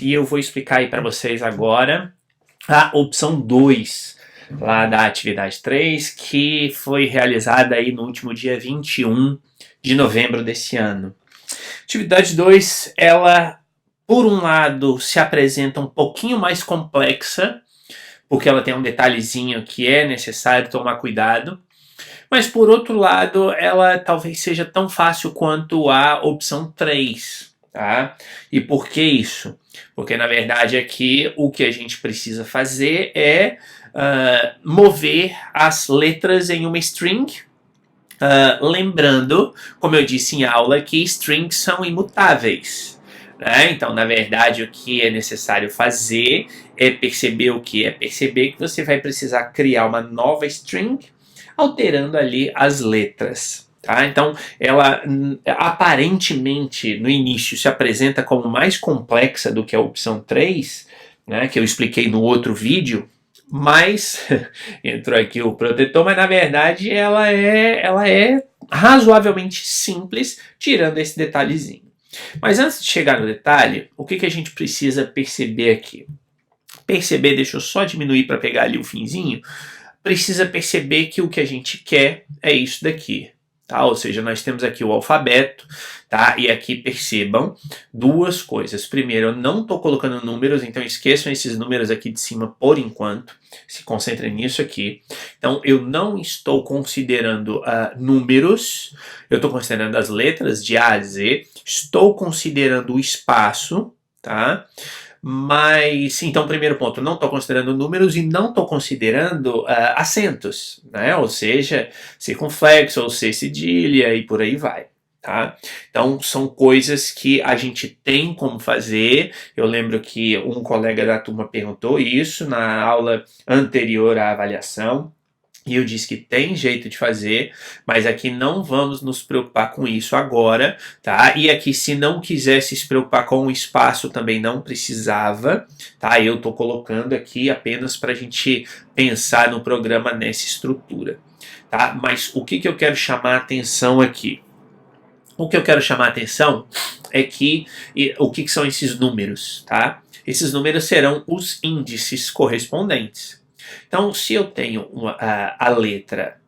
E eu vou explicar aí para vocês agora a opção 2 lá da atividade 3, que foi realizada aí no último dia 21 de novembro desse ano. Atividade 2, ela, por um lado, se apresenta um pouquinho mais complexa, porque ela tem um detalhezinho que é necessário tomar cuidado, mas por outro lado, ela talvez seja tão fácil quanto a opção 3. Tá? E por que isso? Porque na verdade aqui o que a gente precisa fazer é mover as letras em uma string. Lembrando, como eu disse em aula, que strings são imutáveis. Né? Então, na verdade, o que é necessário fazer é perceber o que? É perceber que você vai precisar criar uma nova string alterando ali as letras. Tá? Então, ela aparentemente no início se apresenta como mais complexa do que a opção 3, né, que eu expliquei no outro vídeo, mas entrou aqui o protetor, mas na verdade ela é razoavelmente simples, tirando esse detalhezinho. Mas antes de chegar no detalhe, o que a gente precisa perceber aqui? Perceber, deixa eu só diminuir para pegar ali o finzinho, precisa perceber que o que a gente quer é isso daqui. Tá? Ou seja, nós temos aqui o alfabeto, tá? E aqui percebam duas coisas. Primeiro, eu não estou colocando números, então esqueçam esses números aqui de cima por enquanto. Se concentrem nisso aqui. Então, eu não estou considerando números, eu estou considerando as letras de A a Z, estou considerando o espaço, tá? Mas, então, primeiro ponto, não estou considerando números e não estou considerando acentos, né? Ou seja, circunflexo ou C cedilha e por aí vai. Tá? Então, são coisas que a gente tem como fazer. Eu lembro que um colega da turma perguntou isso na aula anterior à avaliação. E eu disse que tem jeito de fazer, mas aqui não vamos nos preocupar com isso agora, tá? E aqui, se não quisesse se preocupar com o espaço, também não precisava, tá? Eu tô colocando aqui apenas para a gente pensar no programa nessa estrutura, tá? Mas o que eu quero chamar a atenção aqui? O que eu quero chamar a atenção é que o que são esses números, tá? Esses números serão os índices correspondentes. Então, se eu tenho a letra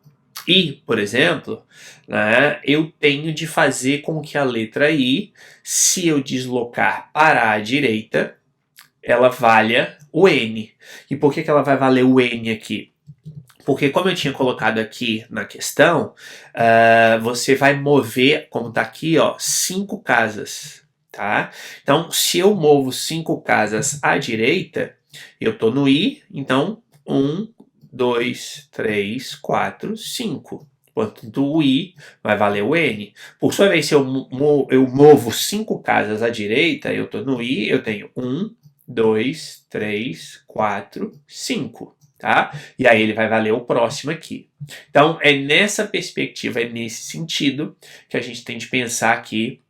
I, por exemplo, né, eu tenho de fazer com que a letra I, se eu deslocar para a direita, ela valha o N. E por que ela vai valer o N aqui? Porque como eu tinha colocado aqui na questão, você vai mover, como está aqui, ó, 5 casas. Tá? Então, se eu movo 5 casas à direita, eu estou no I, então 1, 2, 3, 4, 5. Portanto, o I vai valer o N. Por sua vez, se eu movo 5 casas à direita, eu estou no I, eu tenho 1, 2, 3, 4, 5. Tá? E aí ele vai valer o próximo aqui. Então, é nessa perspectiva, é nesse sentido que a gente tem de pensar aqui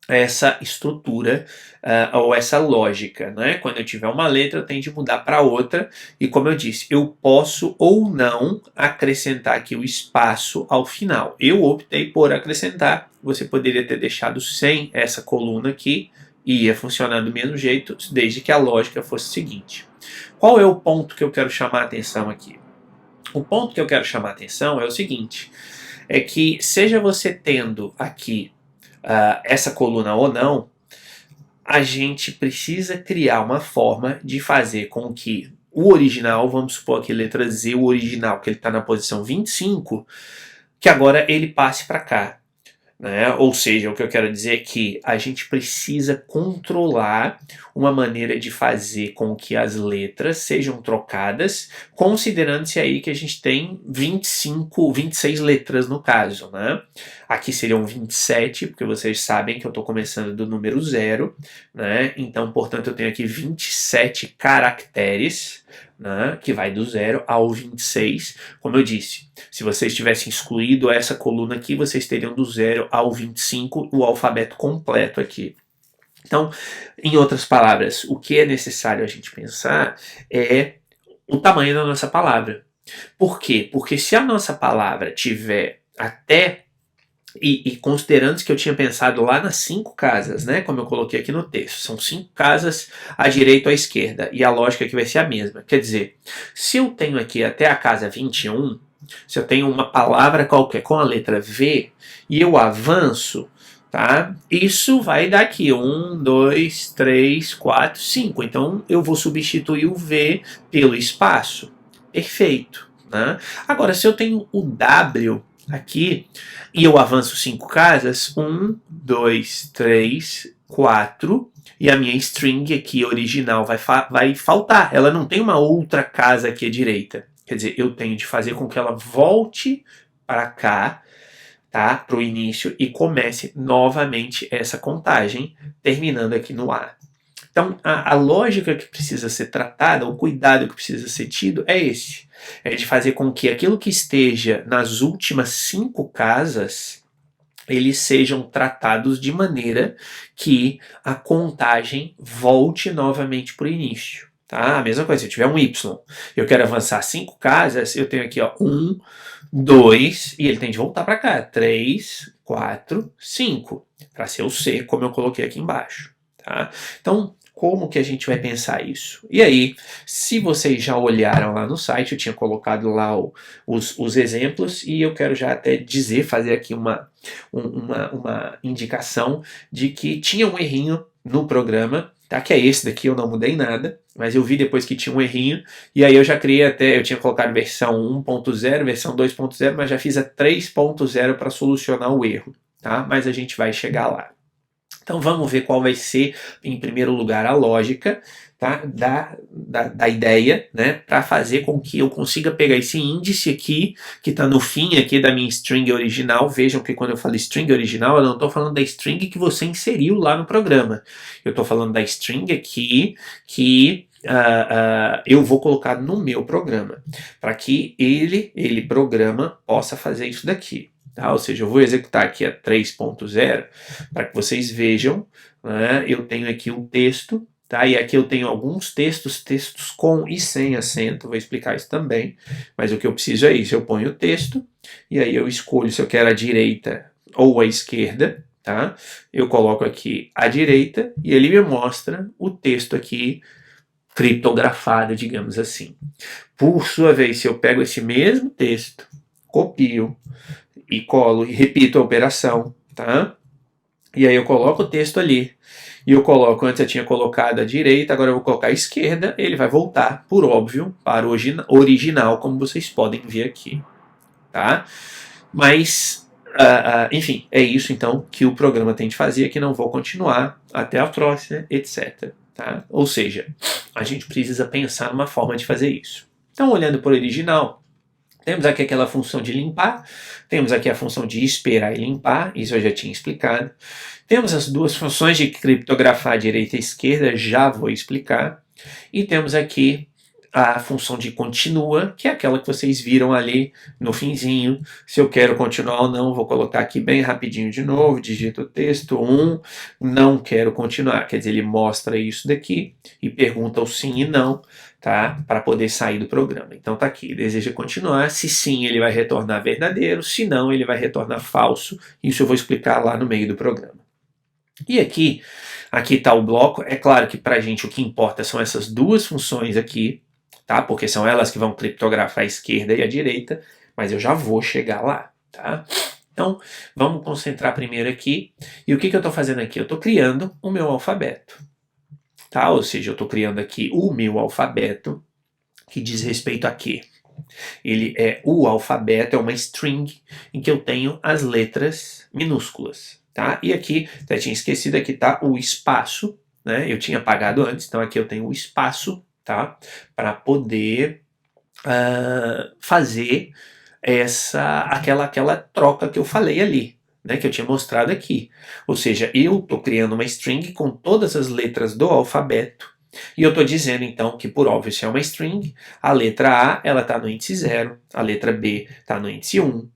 essa estrutura ou essa lógica, né? Quando eu tiver uma letra, eu tenho de mudar para outra e, como eu disse, eu posso ou não acrescentar aqui o espaço ao final. Eu optei por acrescentar, você poderia ter deixado sem essa coluna aqui e ia funcionar do mesmo jeito, desde que a lógica fosse a seguinte. Qual é o ponto que eu quero chamar a atenção aqui? O ponto que eu quero chamar a atenção é o seguinte, é que seja você tendo aqui essa coluna ou não, a gente precisa criar uma forma de fazer com que o original, vamos supor aqui letra Z, o original, que ele está na posição 25, que agora ele passe para cá. Né? Ou seja, o que eu quero dizer é que a gente precisa controlar uma maneira de fazer com que as letras sejam trocadas, considerando-se aí que a gente tem 25, 26 letras no caso. Né? Aqui seriam 27, porque vocês sabem que eu estou começando do número 0, né? Então, portanto, eu tenho aqui 27 caracteres, né, que vai do 0 ao 26. Como eu disse, se vocês tivessem excluído essa coluna aqui, vocês teriam do 0 ao 25 o alfabeto completo aqui. Então, em outras palavras, o que é necessário a gente pensar é o tamanho da nossa palavra. Por quê? Porque se a nossa palavra tiver até E considerando que eu tinha pensado lá nas 5 casas, né? Como eu coloquei aqui no texto. São 5 casas à direita ou à esquerda. E a lógica aqui vai ser a mesma. Quer dizer, se eu tenho aqui até a casa 21, se eu tenho uma palavra qualquer com a letra V e eu avanço, tá? Isso vai dar aqui 1, 2, 3, 4, 5. Então eu vou substituir o V pelo espaço. Perfeito. Né? Agora, se eu tenho o W aqui e eu avanço 5 casas, 1, 2, 3, 4, e a minha string aqui original vai faltar. Ela não tem uma outra casa aqui à direita. Quer dizer, eu tenho de fazer com que ela volte para cá, tá? Para o início e comece novamente essa contagem, terminando aqui no A. Então, a lógica que precisa ser tratada, o cuidado que precisa ser tido é esse. É de fazer com que aquilo que esteja nas últimas 5 casas, eles sejam tratados de maneira que a contagem volte novamente para o início. Tá? A mesma coisa, se eu tiver um Y, eu quero avançar 5 casas, eu tenho aqui 1, 2, e ele tem de voltar para cá, 3, 4, 5, para ser o C, como eu coloquei aqui embaixo. Tá? Então, como que a gente vai pensar isso? E aí, se vocês já olharam lá no site, eu tinha colocado lá os exemplos, e eu quero já até dizer, fazer aqui uma indicação de que tinha um errinho no programa, tá? Que é esse daqui, eu não mudei nada, mas eu vi depois que tinha um errinho, e aí eu já criei até, eu tinha colocado versão 1.0, versão 2.0, mas já fiz a 3.0 para solucionar o erro, tá? Mas a gente vai chegar lá. Então vamos ver qual vai ser, em primeiro lugar, a lógica, tá? da ideia, né? Para fazer com que eu consiga pegar esse índice aqui, que está no fim aqui da minha string original. Vejam que quando eu falo string original, eu não estou falando da string que você inseriu lá no programa. Eu estou falando da string aqui que eu vou colocar no meu programa, para que ele programa, possa fazer isso daqui. Tá? Ou seja, eu vou executar aqui a 3.0 para que vocês vejam, né? Eu tenho aqui um texto, tá? E aqui eu tenho alguns textos com e sem acento, vou explicar isso também, mas o que eu preciso é isso, eu ponho o texto, e aí eu escolho se eu quero a direita ou a esquerda, tá? Eu coloco aqui a direita, e ele me mostra o texto aqui, criptografado, digamos assim. Por sua vez, se eu pego esse mesmo texto, copio, e colo e repito a operação, tá? E aí eu coloco o texto ali. E eu coloco, antes eu tinha colocado a direita, agora eu vou colocar a esquerda, ele vai voltar, por óbvio, para o original, como vocês podem ver aqui, tá? Mas, enfim, é isso então que o programa tem de fazer, que não vou continuar, até a próxima, etc. Tá? Ou seja, a gente precisa pensar numa forma de fazer isso. Então, olhando para o original, temos aqui aquela função de limpar, temos aqui a função de esperar e limpar, isso eu já tinha explicado. Temos as duas funções de criptografar direita e esquerda, já vou explicar. E temos aqui a função de continua, que é aquela que vocês viram ali no finzinho. Se eu quero continuar ou não, vou colocar aqui bem rapidinho de novo, digito o texto 1, não quero continuar, quer dizer, ele mostra isso daqui e pergunta o sim e não, tá? Para poder sair do programa. Então tá aqui, deseja continuar, se sim ele vai retornar verdadeiro, se não ele vai retornar falso, isso eu vou explicar lá no meio do programa. E aqui está o bloco, é claro que para a gente o que importa são essas duas funções aqui, tá? Porque são elas que vão criptografar a esquerda e a direita, mas eu já vou chegar lá, tá? Então, vamos concentrar primeiro aqui. E o que eu estou fazendo aqui? Eu estou criando o meu alfabeto, tá? Ou seja, eu estou criando aqui o meu alfabeto, que diz respeito a quê? Ele é o alfabeto, é uma string em que eu tenho as letras minúsculas, tá? E aqui, até tinha esquecido, aqui está o espaço, né? Eu tinha apagado antes, então aqui eu tenho o espaço, tá? Para poder fazer aquela troca que eu falei ali, né? Que eu tinha mostrado aqui. Ou seja, eu estou criando uma string com todas as letras do alfabeto, e eu estou dizendo, então, que por óbvio, se é uma string, a letra A ela está no índice 0, a letra B está no índice 1,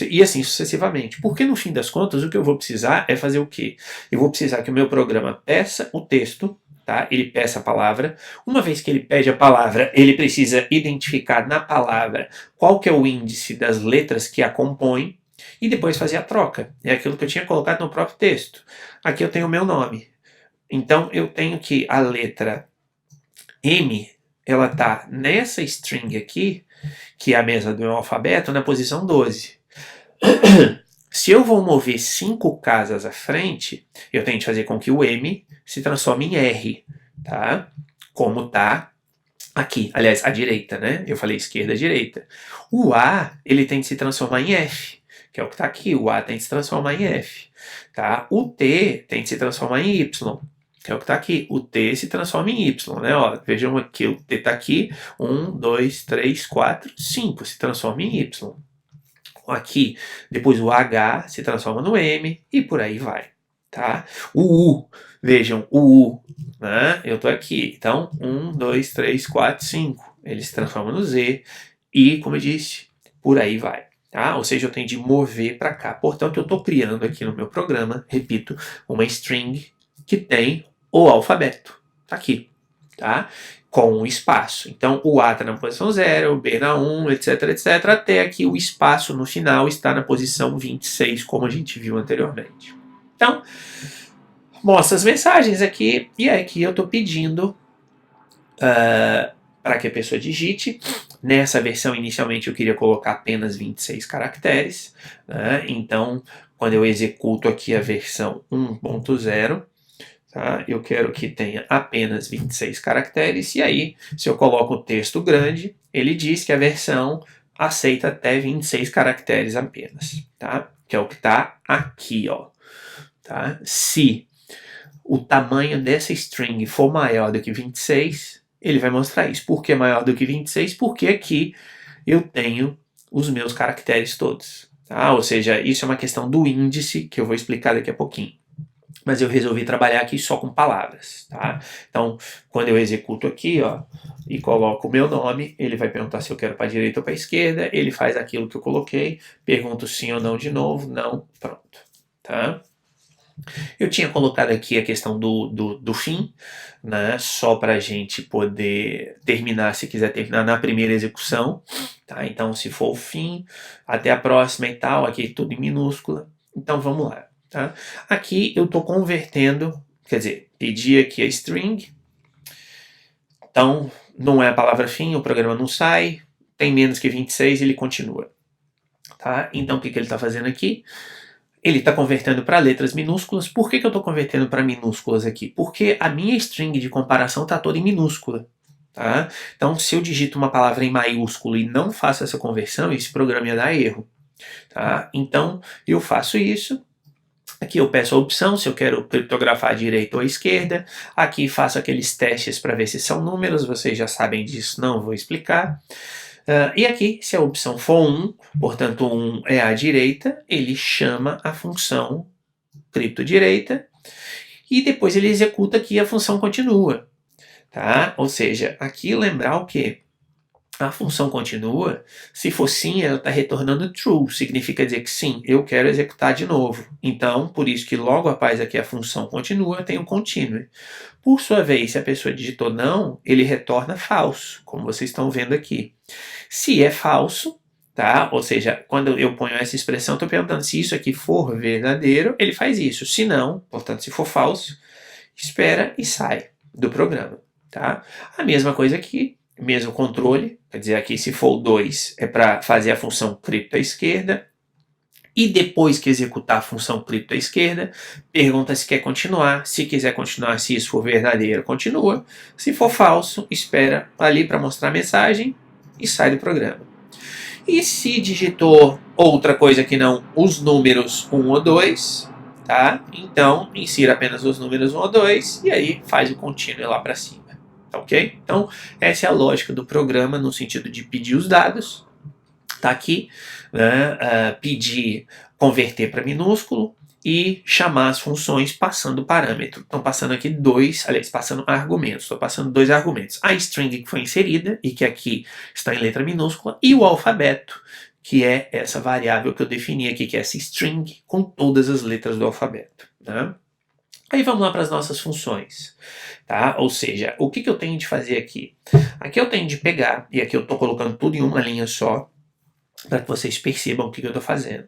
e assim sucessivamente. Porque, no fim das contas, o que eu vou precisar é fazer o quê? Eu vou precisar que o meu programa peça o texto, tá? Ele peça a palavra. Uma vez que ele pede a palavra, ele precisa identificar na palavra qual que é o índice das letras que a compõem, e depois fazer a troca. É aquilo que eu tinha colocado no próprio texto. Aqui eu tenho o meu nome. Então eu tenho que a letra M, ela está nessa string aqui, que é a mesma do meu alfabeto, na posição 12. Se eu vou mover 5 casas à frente, eu tenho que fazer com que o M se transforme em R, tá? Como tá aqui, aliás, à direita, né? Eu falei esquerda, direita. O A, ele tem que se transformar em F, que é o que está aqui. O A tem que se transformar em F, tá? O T tem que se transformar em Y, que é o que está aqui. O T se transforma em Y, né? Ó, vejam aqui, o T está aqui. 1, 2, 3, 4, 5. Se transforma em Y. Aqui, depois o H se transforma no M e por aí vai, tá? O U, vejam, o U, né? Eu tô aqui, então 1, 2, 3, 4, 5. Ele se transforma no Z e, como eu disse, por aí vai. Tá? Ou seja, eu tenho de mover para cá. Portanto, eu estou criando aqui no meu programa, repito, uma string que tem o alfabeto. Tá aqui, tá? Com um espaço. Então, o A está na posição 0, o B na 1, etc, etc, até aqui o espaço no final está na posição 26, como a gente viu anteriormente. Então, mostra as mensagens aqui, e aqui eu estou pedindo para que a pessoa digite. Nessa versão, inicialmente, eu queria colocar apenas 26 caracteres, né? Então, quando eu executo aqui a versão 1.0, tá? Eu quero que tenha apenas 26 caracteres, e aí, se eu coloco o texto grande, ele diz que a versão aceita até 26 caracteres apenas, tá? Que é o que está aqui, ó. Tá? Se o tamanho dessa string for maior do que 26, ele vai mostrar isso. Por que maior do que 26? Porque aqui eu tenho os meus caracteres todos. Tá? Ou seja, isso é uma questão do índice, que eu vou explicar daqui a pouquinho. Mas eu resolvi trabalhar aqui só com palavras, tá? Então, quando eu executo aqui, ó, e coloco o meu nome, ele vai perguntar se eu quero para a direita ou para a esquerda, ele faz aquilo que eu coloquei, pergunto sim ou não de novo, não, pronto, tá? Eu tinha colocado aqui a questão do fim, né, só para a gente poder terminar, se quiser terminar na primeira execução, tá? Então, se for o fim, até a próxima e tal, aqui tudo em minúscula, então vamos lá. Tá? Aqui eu estou convertendo, quer dizer, pedi aqui a string, então não é a palavra fim, o programa não sai, tem menos que 26, ele continua. Tá? Então o que ele está fazendo aqui? Ele está convertendo para letras minúsculas. Por que eu estou convertendo para minúsculas aqui? Porque a minha string de comparação está toda em minúscula. Tá? Então se eu digito uma palavra em maiúsculo e não faço essa conversão, esse programa ia dar erro. Tá? Então eu faço isso. Aqui eu peço a opção se eu quero criptografar à direita ou à esquerda. Aqui faço aqueles testes para ver se são números, vocês já sabem disso, não vou explicar. E aqui, se a opção for 1, portanto 1 é à direita, ele chama a função criptodireita e depois ele executa aqui a função continua. Tá? Ou seja, aqui lembrar o quê? A função continua, se for sim, ela está retornando true, significa dizer que sim, eu quero executar de novo. Então, por isso que logo após aqui a função continua, tem um continue. Por sua vez, se a pessoa digitou não, ele retorna falso, como vocês estão vendo aqui. Se é falso, tá? Ou seja, quando eu ponho essa expressão, estou perguntando se isso aqui for verdadeiro, ele faz isso. Se não, portanto, se for falso, espera e sai do programa. Tá? A mesma coisa aqui. Mesmo controle, quer dizer, aqui se for o 2 é para fazer a função cripto à esquerda, e depois que executar a função cripto à esquerda, pergunta se quer continuar, se quiser continuar, se isso for verdadeiro, continua, se for falso, espera ali para mostrar a mensagem e sai do programa. E se digitou outra coisa que não os números 1 ou 2, tá? Então insira apenas os números 1 ou 2 e aí faz o continue lá para cima. Ok? Então, essa é a lógica do programa no sentido de pedir os dados, tá aqui, né? Pedir, converter para minúsculo e chamar as funções passando parâmetro. Estão passando aqui passando argumentos. Estou passando 2 argumentos. A string que foi inserida e que aqui está em letra minúscula e o alfabeto, que é essa variável que eu defini aqui, que é essa string com todas as letras do alfabeto. Né? Aí vamos lá para as nossas funções, tá? Ou seja, o que eu tenho de fazer aqui? Aqui eu tenho de pegar, e aqui eu estou colocando tudo em uma linha só, para que vocês percebam o que eu estou fazendo.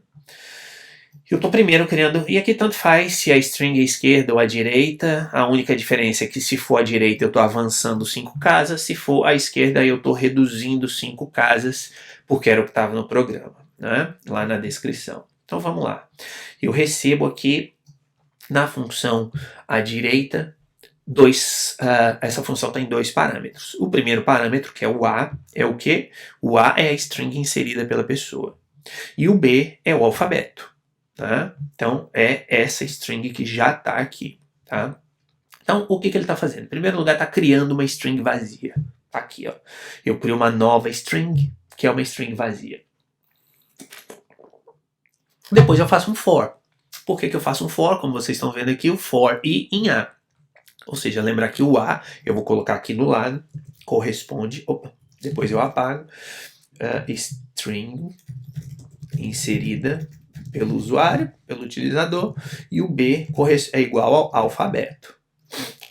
Eu estou primeiro criando, e aqui tanto faz se a string é esquerda ou à direita, a única diferença é que se for à direita eu estou avançando 5 casas, se for à esquerda eu estou reduzindo 5 casas, porque era o que estava no programa, né? Lá na descrição. Então vamos lá. Eu recebo aqui na função à direita, essa função tem 2 parâmetros. O primeiro parâmetro, que é o A, é o quê? O A é a string inserida pela pessoa. E o B é o alfabeto. Tá? Então, é essa string que já está aqui. Tá? Então, o que ele está fazendo? Em primeiro lugar, está criando uma string vazia. Tá aqui, ó. Eu crio uma nova string, que é uma string vazia. Depois eu faço um for. Por que eu faço um for? Como vocês estão vendo aqui, o for i em A. Ou seja, lembrar que o A, eu vou colocar aqui no lado, corresponde... Opa, depois eu apago. String inserida pelo usuário, pelo utilizador, e o B é igual ao alfabeto.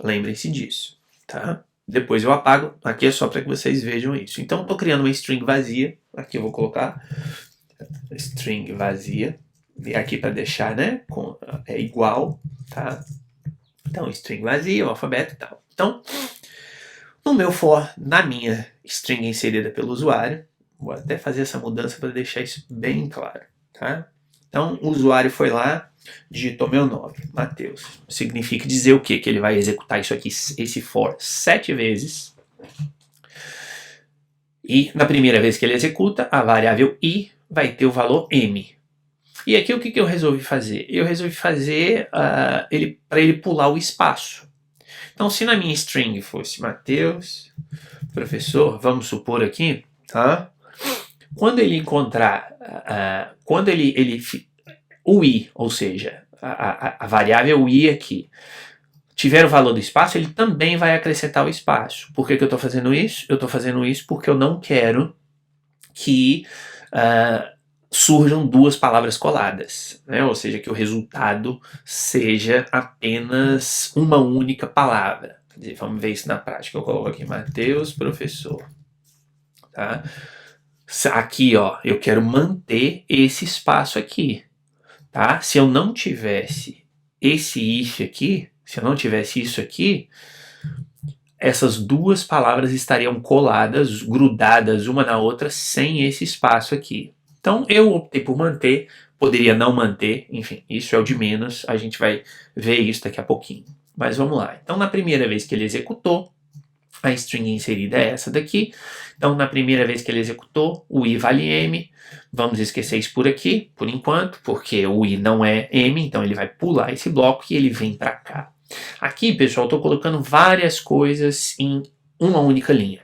Lembrem-se disso, tá? Depois eu apago, aqui é só para que vocês vejam isso. Então, estou criando uma string vazia, aqui eu vou colocar string vazia, e aqui para deixar, né, é igual, tá? Então, string vazia, o alfabeto e tal. Então, no meu for, na minha string inserida pelo usuário, vou até fazer essa mudança para deixar isso bem claro, tá? Então, o usuário foi lá, digitou meu nome, Matheus. Significa dizer o quê? Que ele vai executar isso aqui, esse for, 7 vezes. E na primeira vez que ele executa, a variável i vai ter o valor m. E aqui o que eu resolvi fazer? Eu resolvi fazer para ele pular o espaço. Então, se na minha string fosse Matheus, professor, vamos supor aqui, tá? Quando ele encontrar, o i, ou seja, a variável i aqui, tiver o valor do espaço, ele também vai acrescentar o espaço. Por que eu estou fazendo isso? Eu estou fazendo isso porque eu não quero que surjam 2 palavras coladas, né? Ou seja, que o resultado seja apenas uma única palavra. Quer dizer, vamos ver isso na prática. Eu coloco aqui Matheus, professor. Tá? Aqui, ó, eu quero manter esse espaço aqui, tá? Se eu não tivesse esse if aqui, se eu não tivesse isso aqui, essas 2 palavras estariam coladas, grudadas uma na outra, sem esse espaço aqui. Então, eu optei por manter, poderia não manter, enfim, isso é o de menos, a gente vai ver isso daqui a pouquinho. Mas vamos lá. Então, na primeira vez que ele executou, a string inserida é essa daqui. Então, na primeira vez que ele executou, o i vale m. Vamos esquecer isso por aqui, por enquanto, porque o i não é m, então ele vai pular esse bloco e ele vem para cá. Aqui, pessoal, estou colocando várias coisas em uma única linha.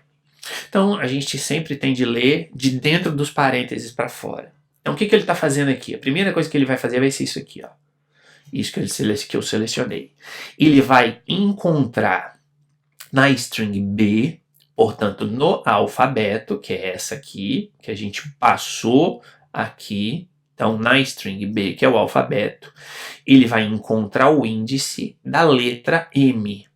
Então, a gente sempre tem de ler de dentro dos parênteses para fora. Então, o que ele está fazendo aqui? A primeira coisa que ele vai fazer vai ser isso aqui, ó. Isso que eu selecionei. Ele vai encontrar na string B, portanto, no alfabeto, que é essa aqui, que a gente passou aqui. Então, na string B, que é o alfabeto, ele vai encontrar o índice da letra M,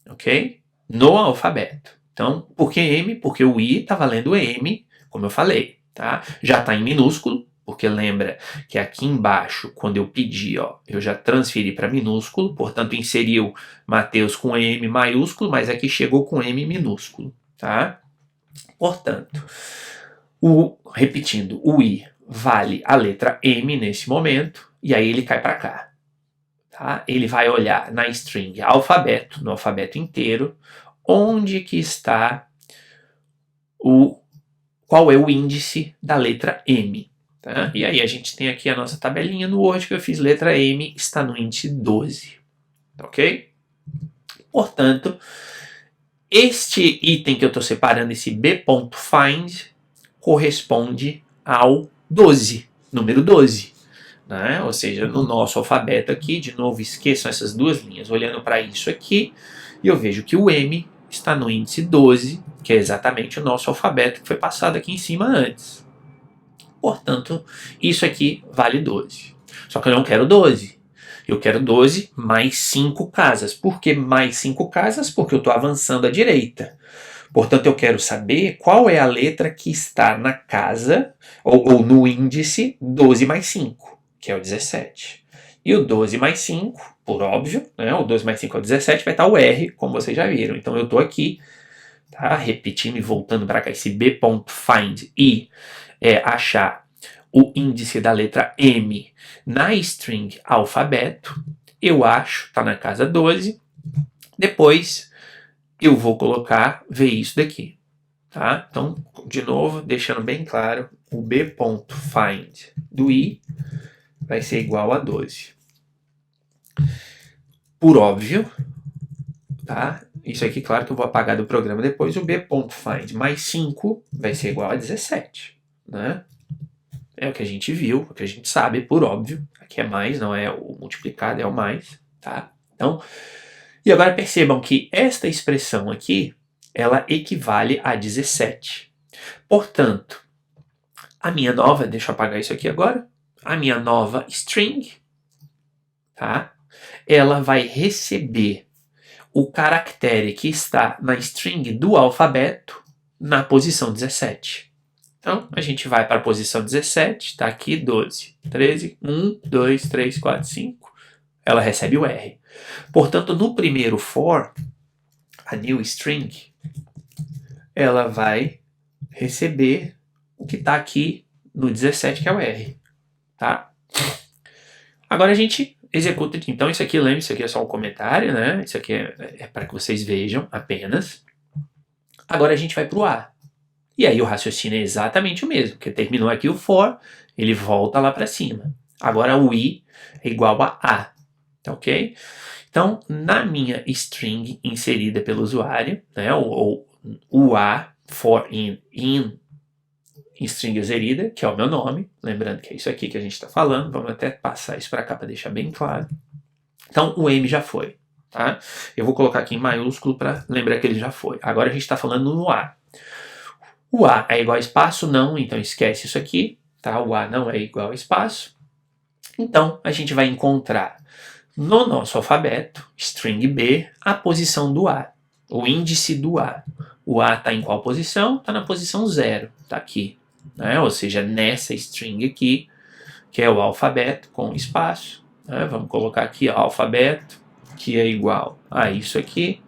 ok? No alfabeto. Então, por que M? Porque o I está valendo M, como eu falei, tá? Já está em minúsculo, porque lembra que aqui embaixo, quando eu pedi, ó, eu já transferi para minúsculo, portanto, inseriu Matheus com M maiúsculo, mas aqui chegou com M minúsculo, tá? Portanto, repetindo, o I vale a letra M nesse momento, e aí ele cai para cá. Tá? Ele vai olhar na string alfabeto, no alfabeto inteiro, onde que está qual é o índice da letra M. Tá? E aí a gente tem aqui a nossa tabelinha no Word que eu fiz, letra M está no índice 12. Ok? Portanto, este item que eu estou separando, esse b.find, corresponde ao 12, número 12. Né? Ou seja, no nosso alfabeto aqui, de novo, esqueçam essas 2 linhas. Olhando para isso aqui, eu vejo que o M está no índice 12, que é exatamente o nosso alfabeto que foi passado aqui em cima antes. Portanto, isso aqui vale 12. Só que eu não quero 12. Eu quero 12 mais 5 casas. Por que mais 5 casas? Porque eu estou avançando à direita. Portanto, eu quero saber qual é a letra que está na casa, ou no índice 12 mais 5, que é o 17. E o 12 mais 5, por óbvio, né, o 12 mais 5 é o 17, vai estar o R, como vocês já viram. Então eu estou aqui, tá, repetindo e voltando para cá, esse b.find e achar o índice da letra M na string alfabeto, eu acho, está na casa 12. Depois eu vou colocar, ver isso daqui. Tá? Então, de novo, deixando bem claro, o b.find do i vai ser igual a 12. Por óbvio, tá? Isso aqui, claro que eu vou apagar do programa depois, o b.find mais 5 vai ser igual a 17. Né? É o que a gente viu, o que a gente sabe, por óbvio. Aqui é mais, não é o multiplicado, é o mais. Tá? Então, e agora percebam que esta expressão aqui, ela equivale a 17. Portanto, a minha nova, deixa eu apagar isso aqui agora, a minha nova string, tá? Ela vai receber o caractere que está na string do alfabeto na posição 17. Então, a gente vai para a posição 17, está aqui 12, 13, 1, 2, 3, 4, 5. Ela recebe o R. Portanto, no primeiro for, a new string, ela vai receber o que está aqui no 17, que é o R. Tá? Agora a gente executa. Então, isso aqui, lembre, isso aqui é só um comentário, né? Isso aqui é para que vocês vejam apenas. Agora a gente vai para o A. E aí o raciocínio é exatamente o mesmo, porque terminou aqui o for, ele volta lá para cima. Agora o I é igual a A. Tá ok? Então, na minha string inserida pelo usuário, né, ou o A for in string inserida, que é o meu nome, lembrando que é isso aqui que a gente está falando, vamos até passar isso para cá para deixar bem claro. Então, o M já foi. Tá? Eu vou colocar aqui em maiúsculo para lembrar que ele já foi. Agora a gente está falando no A. O A é igual a espaço? Não, então esquece isso aqui. Tá? O A não é igual a espaço. Então, a gente vai encontrar no nosso alfabeto, string B, a posição do A, o índice do A. O A está em qual posição? Está na posição 0, está aqui. Né? Ou seja, nessa string aqui, que é o alfabeto com espaço. Né? Vamos colocar aqui ó, alfabeto, que é igual a isso aqui.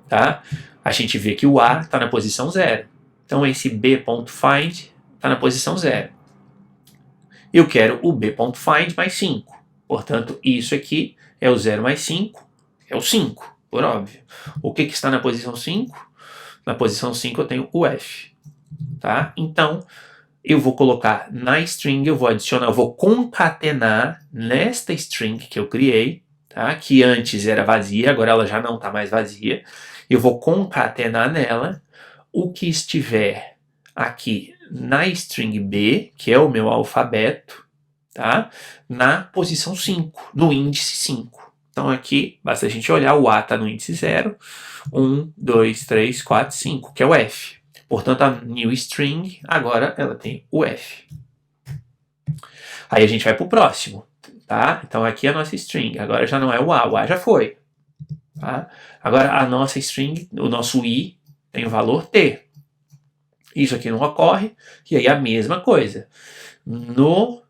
Tá? A gente vê que o A está na posição 0. Então, esse b.find está na posição 0. Eu quero o b.find mais 5. Portanto, isso aqui é o 0 mais 5, é o 5, por óbvio. O que está na posição 5? Na posição 5 eu tenho o F. Tá? Então, eu vou colocar na string, eu vou adicionar, eu vou concatenar nesta string que eu criei, tá? Que antes era vazia, agora ela já não está mais vazia. Eu vou concatenar nela o que estiver aqui na string B, que é o meu alfabeto, tá? Na posição 5, no índice 5. Então aqui, basta a gente olhar, o A está no índice 0, 1, 2, 3, 4, 5, que é o F. Portanto, a new string, agora ela tem o F. Aí a gente vai para o próximo, tá? Então aqui é a nossa string, agora já não é o A já foi. Tá? Agora a nossa string, o nosso I, tem o valor T. Isso aqui não ocorre, e aí a mesma coisa. No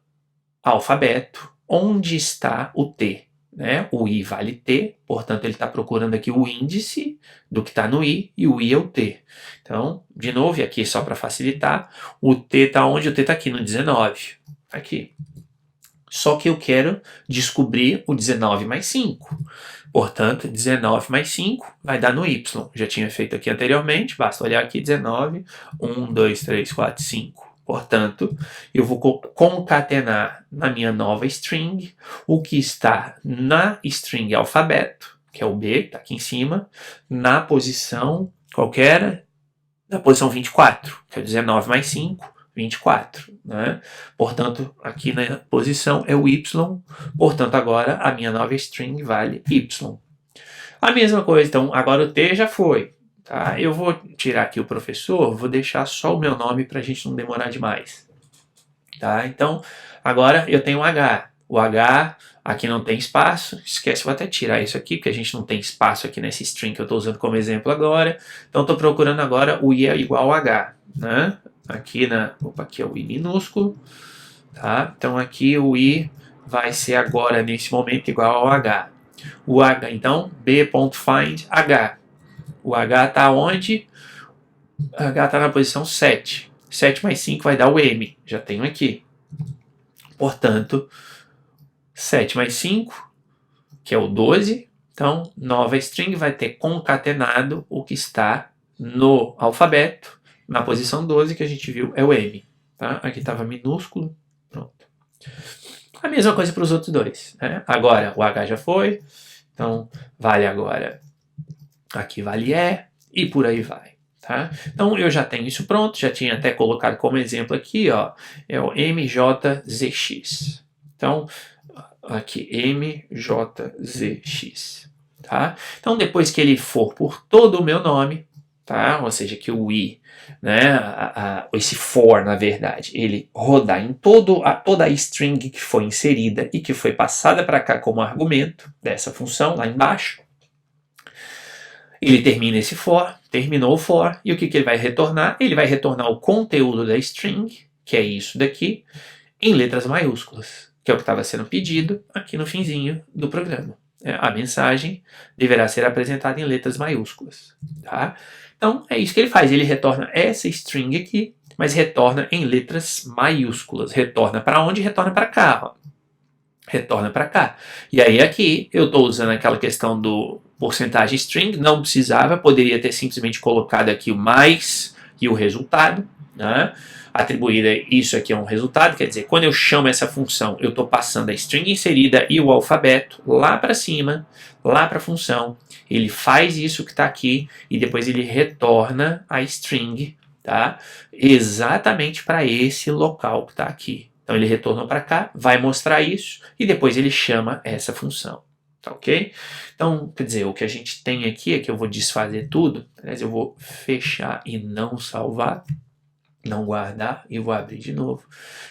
alfabeto, onde está o T? Né? O I vale T, portanto ele está procurando aqui o índice do que está no I, e o I é o T. Então, de novo, e aqui só para facilitar, o T está onde? O T está aqui no 19. Aqui. Só que eu quero descobrir o 19 mais 5. Portanto, 19 mais 5 vai dar no Y. Já tinha feito aqui anteriormente, basta olhar aqui 19, 1, 2, 3, 4, 5. Portanto, eu vou concatenar na minha nova string o que está na string alfabeto, que é o B, que está aqui em cima, na posição qualquer, na posição 24, que é 19 mais 5, 24. Né? Portanto, aqui na posição é o Y, portanto, agora a minha nova string vale Y. A mesma coisa, então, agora o T já foi. Tá? Eu vou tirar aqui o professor, vou deixar só o meu nome para a gente não demorar demais. Tá? Então, agora eu tenho H. o H, aqui não tem espaço, esquece, vou até tirar isso aqui, porque a gente não tem espaço aqui nesse string que eu estou usando como exemplo agora. Então estou procurando agora o I é igual ao H, né? Aqui aqui é o I minúsculo, tá? Então aqui o I vai ser agora, nesse momento, igual ao H. O H, então, b.find H. O H está onde? O H está na posição 7. 7 mais 5 vai dar o M, já tenho aqui. Portanto, 7 mais 5, que é o 12. Então, nova string vai ter concatenado o que está no alfabeto. Na posição 12 que a gente viu é o M. Tá? Aqui estava minúsculo. Pronto. A mesma coisa para os outros dois. Né? Agora, o H já foi. Então, vale agora. Aqui vale E por aí vai. Tá? Então, eu já tenho isso pronto. Já tinha até colocado como exemplo aqui. Ó, é o MJZX. Então, aqui, MJZX. Tá? Então, depois que ele for por todo o meu nome, tá? Ou seja, que o I, né? Esse for, na verdade, ele rodar em toda a string que foi inserida e que foi passada para cá como argumento dessa função, lá embaixo, ele termina esse for, terminou o for, e o que ele vai retornar? Ele vai retornar o conteúdo da string, que é isso daqui, em letras maiúsculas, que é o que estava sendo pedido aqui no finzinho do programa. A mensagem deverá ser apresentada em letras maiúsculas. Tá? Então, é isso que ele faz. Ele retorna essa string aqui, mas retorna em letras maiúsculas. Retorna para onde? Retorna para cá. Ó. Retorna para cá. E aí aqui eu estou usando aquela questão do porcentagem string. Não precisava, poderia ter simplesmente colocado aqui o mais e o resultado. Né? Atribuída isso aqui é um resultado, quer dizer, quando eu chamo essa função, eu estou passando a string inserida e o alfabeto lá para cima, lá para a função. Ele faz isso que está aqui e depois ele retorna a string, tá? Exatamente para esse local que está aqui. Então ele retornou para cá, vai mostrar isso e depois ele chama essa função. Tá ok? Então, quer dizer, o que a gente tem aqui é que eu vou desfazer tudo, aliás, eu vou fechar e não salvar. Não guardar e vou abrir de novo.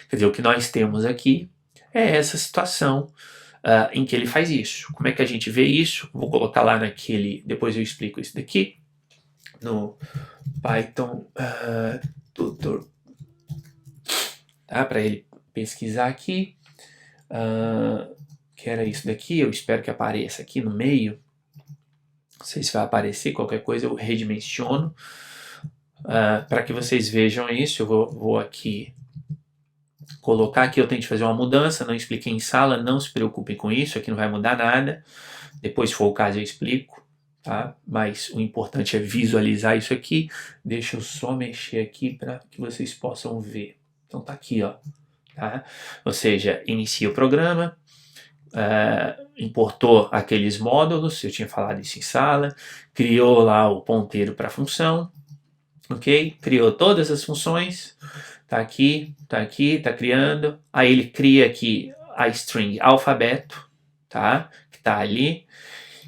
Quer dizer, o que nós temos aqui é essa situação em que ele faz isso. Como é que a gente vê isso? Vou colocar lá naquele... Depois eu explico isso daqui. No Python Tutor. Tá? Para ele pesquisar aqui. Que era isso daqui. Eu espero que apareça aqui no meio. Não sei se vai aparecer. Qualquer coisa eu redimensiono. Para que vocês vejam isso, eu vou aqui colocar aqui, eu tento fazer uma mudança, não expliquei em sala, não se preocupem com isso, aqui não vai mudar nada, depois se for o caso eu explico, tá? Mas o importante é visualizar isso aqui, deixa eu só mexer aqui para que vocês possam ver. Então tá aqui, ó, tá? Ou seja, inicia o programa, importou aqueles módulos, eu tinha falado isso em sala, criou lá o ponteiro para a função, ok? Criou todas as funções, tá aqui, tá criando. Aí ele cria aqui a string alfabeto, tá? Que tá ali.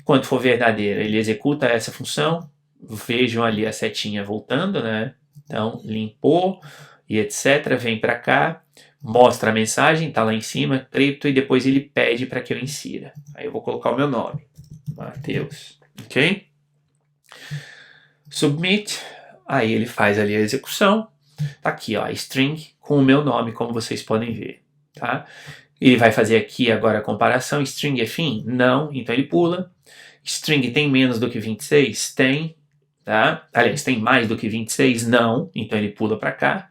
Quando for verdadeira, ele executa essa função. Vejam ali a setinha voltando, né? Então, limpou e etc. Vem para cá, mostra a mensagem, tá lá em cima, cripto, e depois ele pede para que eu insira. Aí eu vou colocar o meu nome, Matheus, ok? Submit. Aí ele faz ali a execução, tá aqui ó, a string com o meu nome, como vocês podem ver, tá? Ele vai fazer aqui agora a comparação, string é fim? Não, então ele pula. String tem menos do que 26? Tem, tá? Aliás, tem mais do que 26? Não, então ele pula para cá.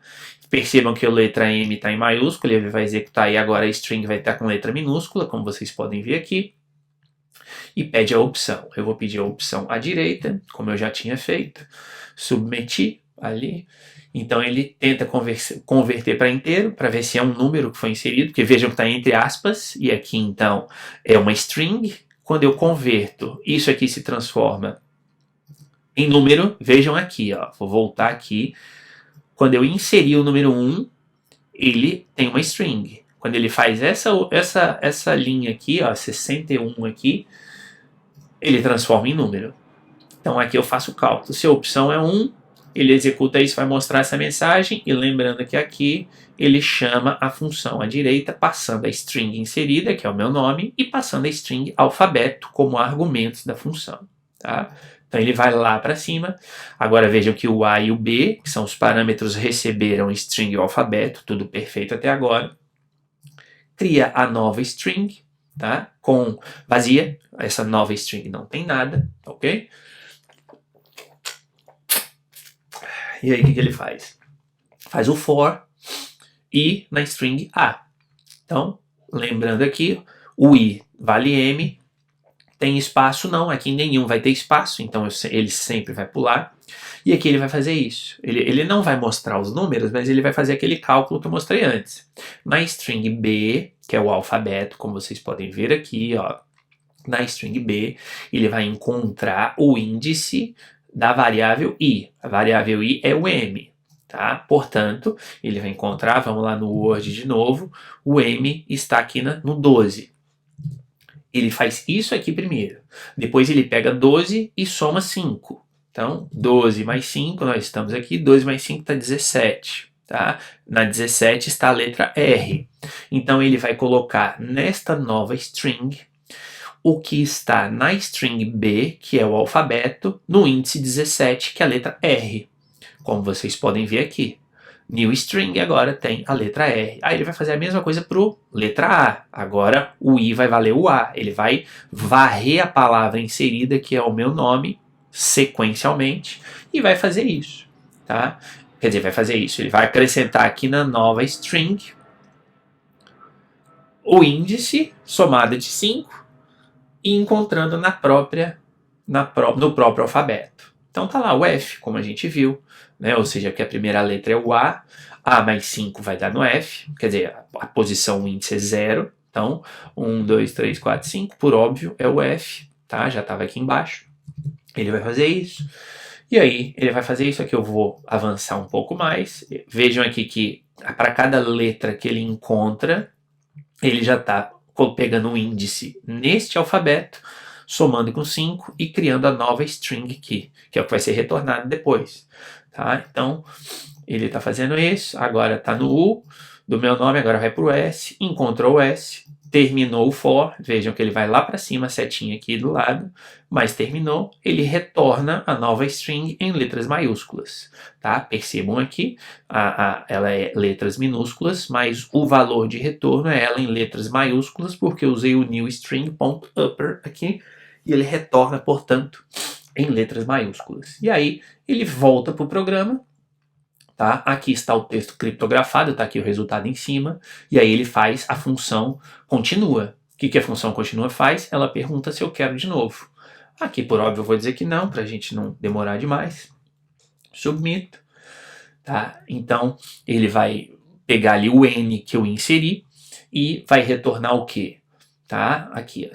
Percebam que a letra M está em maiúsculo, ele vai executar e agora a string vai estar com letra minúscula, como vocês podem ver aqui. E pede a opção. Eu vou pedir a opção à direita, como eu já tinha feito. Submeti ali. Então ele tenta converter para inteiro, para ver se é um número que foi inserido, porque vejam que está entre aspas, e aqui então é uma string. Quando eu converto, isso aqui se transforma em número. Vejam aqui, ó, vou voltar aqui. Quando eu inserir o número 1, ele tem uma string. Quando ele faz essa linha aqui, ó, 61 aqui, ele transforma em número. Então aqui eu faço o cálculo. Se a opção é 1, ele executa isso, vai mostrar essa mensagem, e lembrando que aqui ele chama a função à direita, passando a string inserida, que é o meu nome, e passando a string alfabeto como argumentos da função. Tá? Então ele vai lá para cima. Agora vejam que o A e o B, que são os parâmetros, receberam string e o alfabeto, tudo perfeito até agora. Cria a nova string, tá? Com vazia, essa nova string não tem nada, ok? E aí o que ele faz? Faz o for e na string A. Então, lembrando aqui, o I vale M, tem espaço? Não, aqui nenhum vai ter espaço, então ele sempre vai pular. E aqui ele vai fazer isso. Ele não vai mostrar os números, mas ele vai fazer aquele cálculo que eu mostrei antes. Na string B, que é o alfabeto, como vocês podem ver aqui, ó, na string B, ele vai encontrar o índice da variável I. A variável I é o M. Tá? Portanto, ele vai encontrar, vamos lá no Word de novo, o M está aqui no 12. Ele faz isso aqui primeiro. Depois ele pega 12 e soma 5. Então, 12 mais 5, nós estamos aqui, 12 mais 5 está 17. Tá? Na 17 está a letra R. Então, ele vai colocar nesta nova string o que está na string B, que é o alfabeto, no índice 17, que é a letra R. Como vocês podem ver aqui. New string agora tem a letra R. Aí ele vai fazer a mesma coisa para a letra A. Agora o I vai valer o A. Ele vai varrer a palavra inserida, que é o meu nome, sequencialmente, e vai fazer isso. Tá? Quer dizer, vai fazer isso. Ele vai acrescentar aqui na nova string o índice somado de 5 e encontrando no próprio alfabeto. Então tá lá o F, como a gente viu, né? Ou seja, que a primeira letra é o A mais 5 vai dar no F, quer dizer, a posição, o índice é 0, então 1, 2, 3, 4, 5, por óbvio, é o F, tá? Já estava aqui embaixo. Ele vai fazer isso, e aí ele vai fazer isso aqui, eu vou avançar um pouco mais. Vejam aqui que para cada letra que ele encontra, ele já está pegando um índice neste alfabeto, somando com 5 e criando a nova string aqui, que é o que vai ser retornado depois. Tá? Então, ele está fazendo isso, agora está no U do meu nome, agora vai para o S, encontrou o S, terminou o for, vejam que ele vai lá para cima, setinha aqui do lado, mas terminou, ele retorna a nova string em letras maiúsculas. Tá? Percebam aqui, ela é letras minúsculas, mas o valor de retorno é ela em letras maiúsculas, porque eu usei o new string.upper aqui, e ele retorna, portanto, em letras maiúsculas. E aí, ele volta para o programa, tá? Aqui está o texto criptografado, está aqui o resultado em cima, e aí ele faz a função continua. O que a função continua faz? Ela pergunta se eu quero de novo. Aqui, por óbvio, eu vou dizer que não, para a gente não demorar demais. Submit. Tá? Então, ele vai pegar ali o N que eu inseri e vai retornar o quê? Tá? Aqui,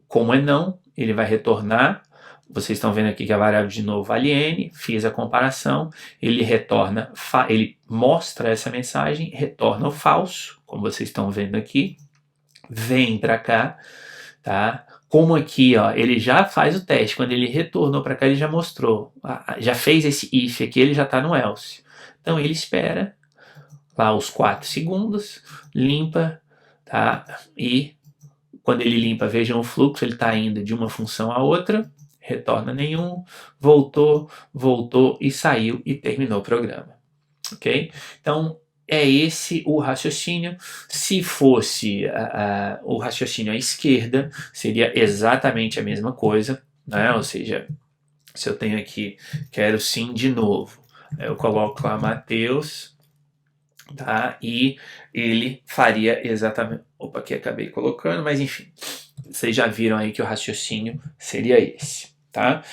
como é não, ele vai retornar. Vocês estão vendo aqui que a variável de novo vale N, fiz a comparação, ele retorna, ele mostra essa mensagem, retorna o falso, como vocês estão vendo aqui, vem para cá, tá? Como aqui, ó, ele já faz o teste, quando ele retornou para cá, ele já mostrou, já fez esse if aqui, ele já está no else. Então ele espera lá os 4 segundos, limpa, tá? E quando ele limpa, vejam o fluxo, ele está indo de uma função a outra, retorna nenhum, voltou e saiu e terminou o programa. Ok? Então, é esse o raciocínio. Se fosse o raciocínio à esquerda, seria exatamente a mesma coisa, né? Ou seja, se eu tenho aqui, quero sim de novo, eu coloco lá Mateus, tá? E ele faria exatamente... Opa, aqui acabei colocando, mas enfim, vocês já viram aí que o raciocínio seria esse. Tá?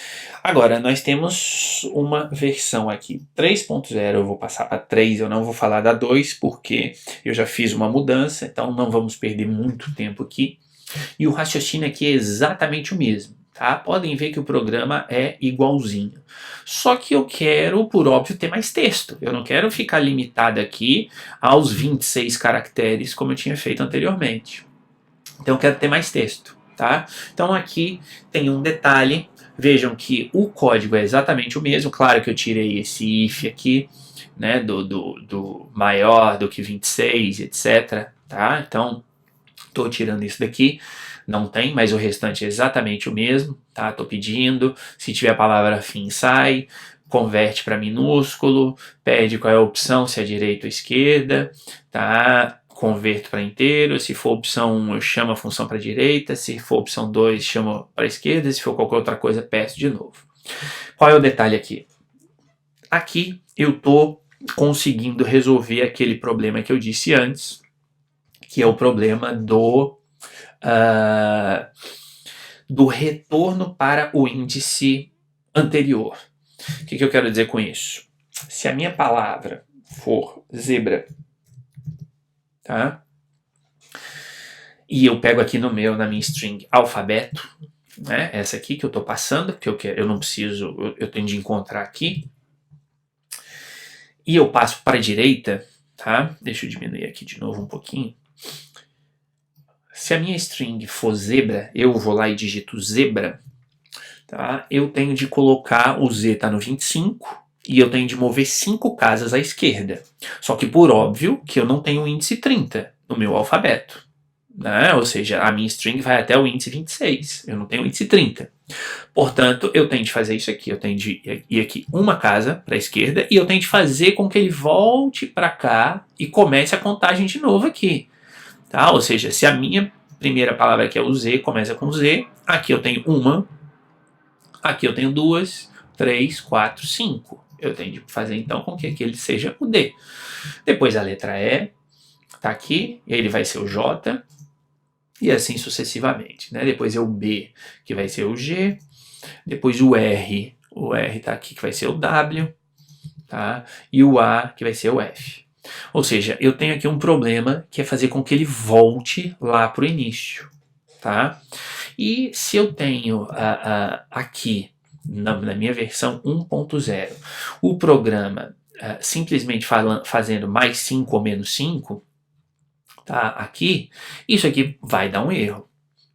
Agora, nós temos uma versão aqui 3.0, eu vou passar para 3, eu não vou falar da 2, porque eu já fiz uma mudança, então não vamos perder muito tempo aqui. E o raciocínio aqui é exatamente o mesmo. Tá? Podem ver que o programa é igualzinho. Só que eu quero, por óbvio, ter mais texto. Eu não quero ficar limitado aqui aos 26 caracteres, como eu tinha feito anteriormente. Então eu quero ter mais texto. Tá? Então aqui tem um detalhe. Vejam que o código é exatamente o mesmo. Claro que eu tirei esse if aqui, né, do maior do que 26, etc. Tá? Então, estou tirando isso daqui. Não tem, mas o restante é exatamente o mesmo. Tá? Estou pedindo. Se tiver a palavra fim, sai. Converte para minúsculo. Pede qual é a opção, se é direita ou esquerda. Tá? Converto para inteiro, se for opção 1 eu chamo a função para a direita, se for opção 2 chamo para a esquerda, se for qualquer outra coisa peço de novo. Qual é o detalhe aqui? Aqui eu estou conseguindo resolver aquele problema que eu disse antes, que é o problema do retorno para o índice anterior. O que eu quero dizer com isso? Se a minha palavra for zebra, tá? E eu pego aqui na minha string alfabeto, né? Essa aqui que eu estou passando, porque eu não preciso, eu tenho de encontrar aqui. E eu passo para a direita, tá? Deixa eu diminuir aqui de novo um pouquinho. Se a minha string for zebra, eu vou lá e digito zebra, tá? Eu tenho de colocar o z tá no 25 e eu tenho de mover 5 casas à esquerda. Só que por óbvio que eu não tenho o índice 30 no meu alfabeto. Né? Ou seja, a minha string vai até o índice 26, eu não tenho o índice 30. Portanto, eu tenho de fazer isso aqui, eu tenho de ir aqui uma casa para a esquerda e eu tenho de fazer com que ele volte para cá e comece a contagem de novo aqui. Tá? Ou seja, se a minha primeira palavra aqui é o Z, começa com Z, aqui eu tenho uma, aqui eu tenho 2, 3, 4, 5. Eu tenho de fazer então com que aquele seja o D. Depois a letra E está aqui, e ele vai ser o J, e assim sucessivamente. Né? Depois é o B, que vai ser o G, depois o R está aqui, que vai ser o W, tá? E o A, que vai ser o F. Ou seja, eu tenho aqui um problema que é fazer com que ele volte lá para o início. Tá? E se eu tenho aqui, na minha versão 1.0, o programa simplesmente fazendo mais 5 ou menos 5, tá? Aqui, isso aqui vai dar um erro.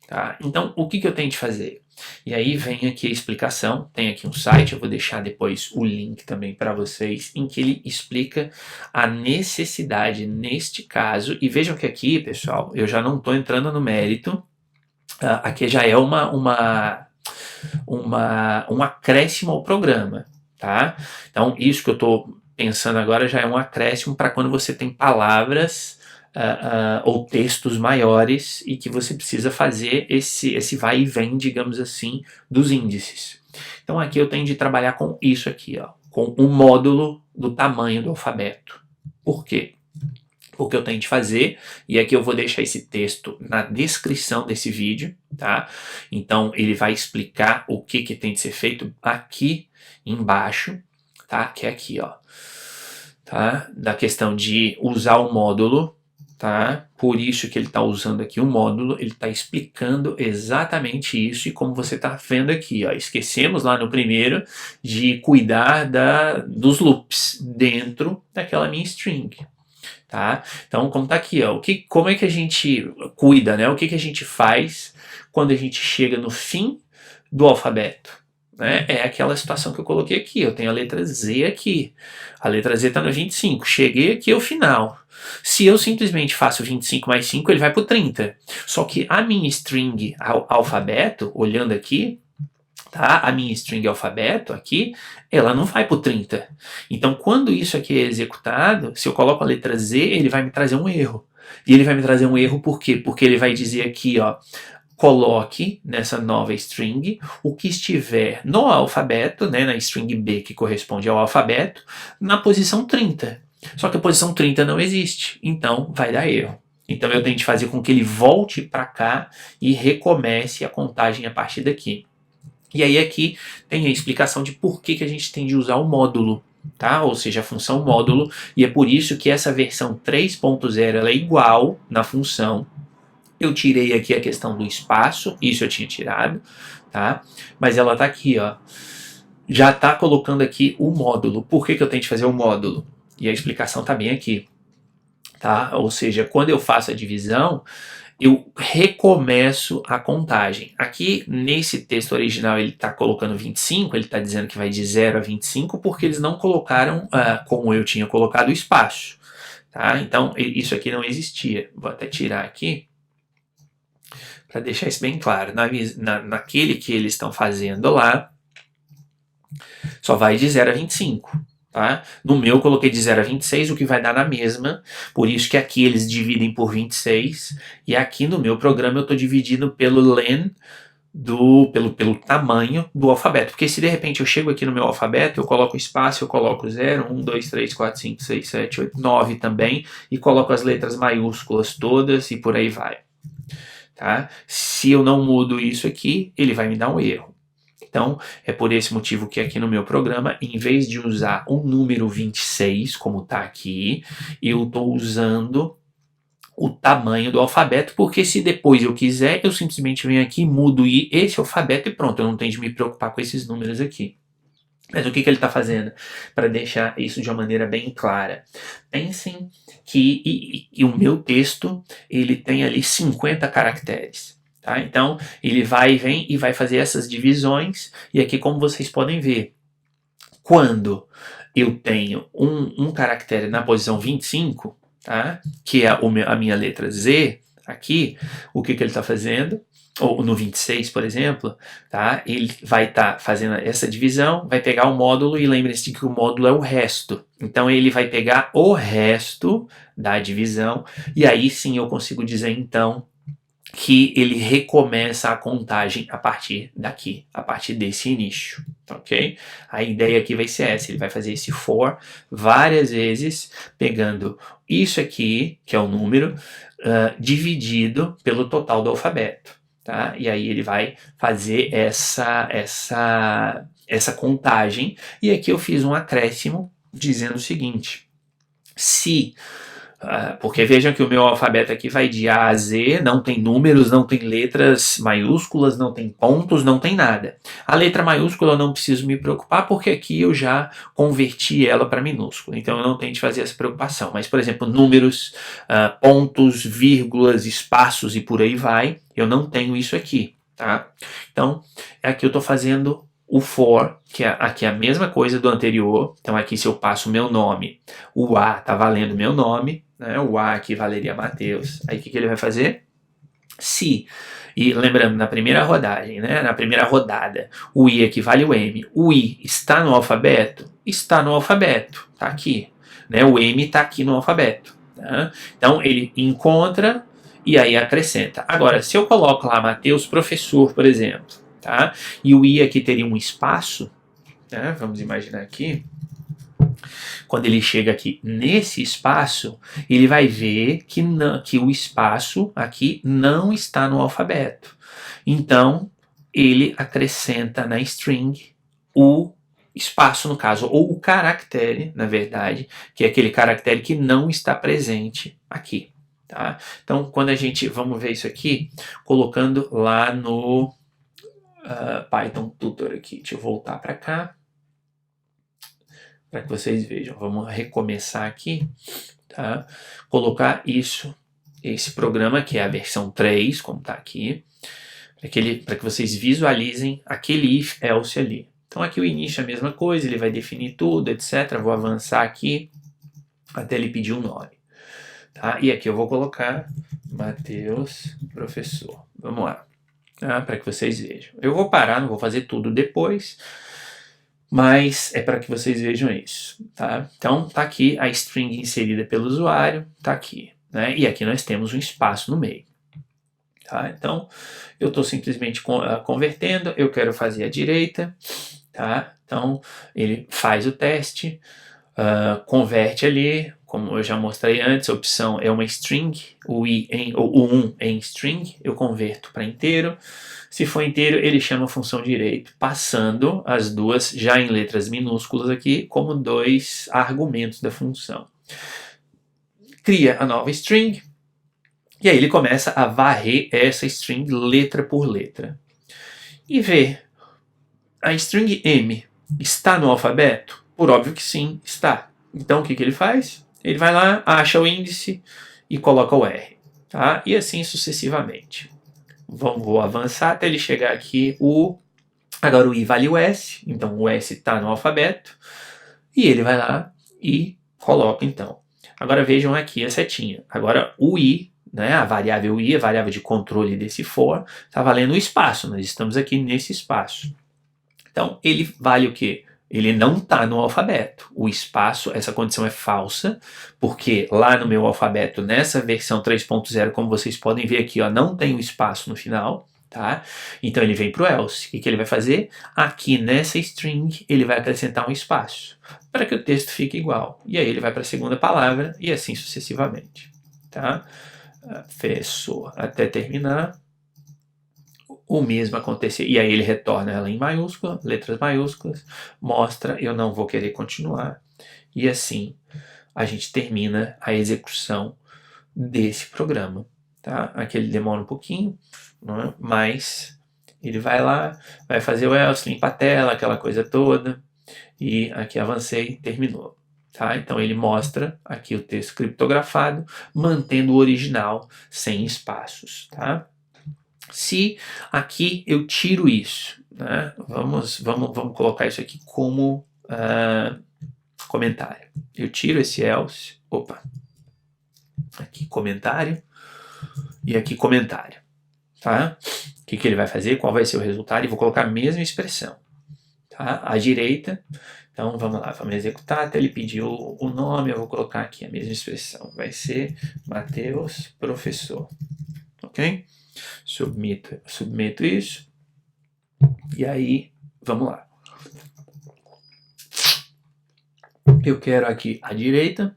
Tá? Então, o que eu tenho de fazer? E aí vem aqui a explicação, tem aqui um site, eu vou deixar depois o link também para vocês, em que ele explica a necessidade neste caso, e vejam que aqui, pessoal, eu já não estou entrando no mérito, aqui já é um acréscimo ao programa, tá? Então, isso que eu estou pensando agora já é um acréscimo para quando você tem palavras ou textos maiores e que você precisa fazer esse vai e vem, digamos assim, dos índices. Então aqui eu tenho de trabalhar com isso aqui, ó, com um módulo do tamanho do alfabeto. Por quê? Porque eu tenho de fazer, e aqui eu vou deixar esse texto na descrição desse vídeo, tá? Então ele vai explicar o que tem de ser feito aqui embaixo, tá? Que é aqui, ó, tá? Da questão de usar o módulo, tá? Por isso que ele está usando aqui o módulo, ele está explicando exatamente isso, e como você está vendo aqui, ó, esquecemos lá no primeiro de cuidar dos loops dentro daquela minha string. Tá? Então, como está aqui, ó, como é que a gente cuida, né? O que a gente faz quando a gente chega no fim do alfabeto? Né? É aquela situação que eu coloquei aqui, eu tenho a letra Z aqui, a letra Z está no 25, cheguei aqui ao final. Se eu simplesmente faço 25 mais 5, ele vai para o 30. Só que a minha string alfabeto, olhando aqui, tá? A minha string alfabeto aqui, ela não vai para o 30. Então, quando isso aqui é executado, se eu coloco a letra Z, ele vai me trazer um erro. E ele vai me trazer um erro por quê? Porque ele vai dizer aqui, ó, coloque nessa nova string o que estiver no alfabeto, né, na string B, que corresponde ao alfabeto, na posição 30. Só que a posição 30 não existe, então vai dar erro. Então eu tenho de fazer com que ele volte para cá e recomece a contagem a partir daqui. E aí aqui tem a explicação de por que a gente tem de usar o módulo, tá? Ou seja, a função módulo, e é por isso que essa versão 3.0 ela é igual na função. Eu tirei aqui a questão do espaço, isso eu tinha tirado, tá? Mas ela tá aqui, ó. Já tá colocando aqui o módulo. Por que eu tenho de fazer o módulo? E a explicação tá bem aqui, tá? Ou seja, quando eu faço a divisão, eu recomeço a contagem. Aqui, nesse texto original, ele está colocando 25, ele está dizendo que vai de 0 a 25, porque eles não colocaram, como eu tinha colocado, o espaço. Tá? Então, isso aqui não existia. Vou até tirar aqui, para deixar isso bem claro. Naquele que eles estão fazendo lá, só vai de 0 a 25. Tá? No meu eu coloquei de 0 a 26, o que vai dar na mesma, por isso que aqui eles dividem por 26, e aqui no meu programa eu estou dividindo pelo len, pelo tamanho do alfabeto, porque se de repente eu chego aqui no meu alfabeto, eu coloco espaço, eu coloco 0, 1, 2, 3, 4, 5, 6, 7, 8, 9 também, e coloco as letras maiúsculas todas e por aí vai. Tá? Se eu não mudo isso aqui, ele vai me dar um erro. Então, é por esse motivo que aqui no meu programa, em vez de usar o número 26, como está aqui, eu estou usando o tamanho do alfabeto, porque se depois eu quiser, eu simplesmente venho aqui, mudo esse alfabeto e pronto, eu não tenho de me preocupar com esses números aqui. Mas o que ele está fazendo? Para deixar isso de uma maneira bem clara. Pensem que o meu texto ele tem ali 50 caracteres. Tá? Então, ele vem e vai fazer essas divisões, e aqui, como vocês podem ver, quando eu tenho um caractere na posição 25, tá? Que é a minha letra Z, aqui, o que ele está fazendo? Ou no 26, por exemplo, tá? Ele vai estar fazendo essa divisão, vai pegar o módulo, e lembre-se que o módulo é o resto. Então, ele vai pegar o resto da divisão, e aí sim eu consigo dizer, então, que ele recomeça a contagem a partir daqui, a partir desse início, ok? A ideia aqui vai ser essa, ele vai fazer esse for várias vezes, pegando isso aqui, que é o número, dividido pelo total do alfabeto, tá? E aí ele vai fazer essa contagem, e aqui eu fiz um acréscimo dizendo o seguinte, porque vejam que o meu alfabeto aqui vai de A a Z, não tem números, não tem letras maiúsculas, não tem pontos, não tem nada. A letra maiúscula eu não preciso me preocupar, porque aqui eu já converti ela para minúscula, então eu não tenho de fazer essa preocupação. Mas, por exemplo, números, pontos, vírgulas, espaços e por aí vai, eu não tenho isso aqui. Tá? Então, aqui eu estou fazendo o for, que aqui é a mesma coisa do anterior. Então aqui se eu passo o meu nome, o A está valendo meu nome, né? O A aqui valeria Mateus. Aí o que ele vai fazer? E lembrando, na primeira rodagem, né? Na primeira rodada, o I equivale o M. O I está no alfabeto? Está no alfabeto, está aqui. Né? O M está aqui no alfabeto. Tá? Então ele encontra e aí acrescenta. Agora, se eu coloco lá Mateus professor, por exemplo, tá? E o I aqui teria um espaço, né? Vamos imaginar aqui. Quando ele chega aqui nesse espaço, ele vai ver que o espaço aqui não está no alfabeto. Então, ele acrescenta na string o espaço, no caso, ou o caractere, na verdade, que é aquele caractere que não está presente aqui. Tá? Então, quando a gente, vamos ver isso aqui, colocando lá no Python Tutor aqui. Deixa eu voltar para cá, para que vocês vejam. Vamos recomeçar aqui, tá? Colocar esse programa, que é a versão 3, como está aqui, para que vocês visualizem aquele if, else ali. Então aqui o início é a mesma coisa, ele vai definir tudo, etc. Vou avançar aqui até ele pedir um nome. Tá? E aqui eu vou colocar Mateus professor. Vamos lá. Para que vocês vejam. Eu vou parar, não vou fazer tudo depois, mas é para que vocês vejam isso. Tá? Então, tá aqui a string inserida pelo usuário, tá aqui. Né? E aqui nós temos um espaço no meio. Tá? Então, eu estou simplesmente convertendo, eu quero fazer a direita. Tá? Então, ele faz o teste, converte ali, como eu já mostrei antes, a opção é uma string, o 1 em string, eu converto para inteiro. Se for inteiro, ele chama a função direito, passando as duas, já em letras minúsculas aqui, como 2 argumentos da função. Cria a nova string, e aí ele começa a varrer essa string letra por letra. E vê, a string M está no alfabeto? Por óbvio que sim, está. Então o que ele faz? Ele vai lá, acha o índice e coloca o R. tá? E assim sucessivamente. Vou avançar até ele chegar aqui, agora o I vale o S, então o S está no alfabeto, e ele vai lá e coloca então. Agora vejam aqui a setinha. Agora o I, né, a variável I, a variável de controle desse for, está valendo o espaço, nós estamos aqui nesse espaço. Então ele vale o quê? Ele não está no alfabeto. O espaço, essa condição é falsa, porque lá no meu alfabeto, nessa versão 3.0, como vocês podem ver aqui, ó, não tem o espaço no final. Tá? Então ele vem para o else. O que ele vai fazer? Aqui nessa string ele vai acrescentar um espaço para que o texto fique igual. E aí ele vai para a segunda palavra e assim sucessivamente. Tá? Fechou até terminar. O mesmo acontecer. E aí ele retorna ela em maiúscula, letras maiúsculas, mostra eu não vou querer continuar. E assim a gente termina a execução desse programa. Tá? Aqui ele demora um pouquinho, né? Mas ele vai lá, vai fazer o else, limpa a tela, aquela coisa toda, e aqui avancei, terminou. Tá? Então ele mostra aqui o texto criptografado, mantendo o original sem espaços. Tá? Se aqui eu tiro isso, né? vamos colocar isso aqui como comentário. Eu tiro esse else, aqui comentário, e aqui comentário. Tá? O que ele vai fazer? Qual vai ser o resultado? E vou colocar a mesma expressão. Tá? À direita. Então vamos lá, vamos executar. Até ele pediu o nome, eu vou colocar aqui a mesma expressão. Vai ser Matheus Professor. Ok? Submeto isso. E aí, vamos lá. Eu quero aqui à direita.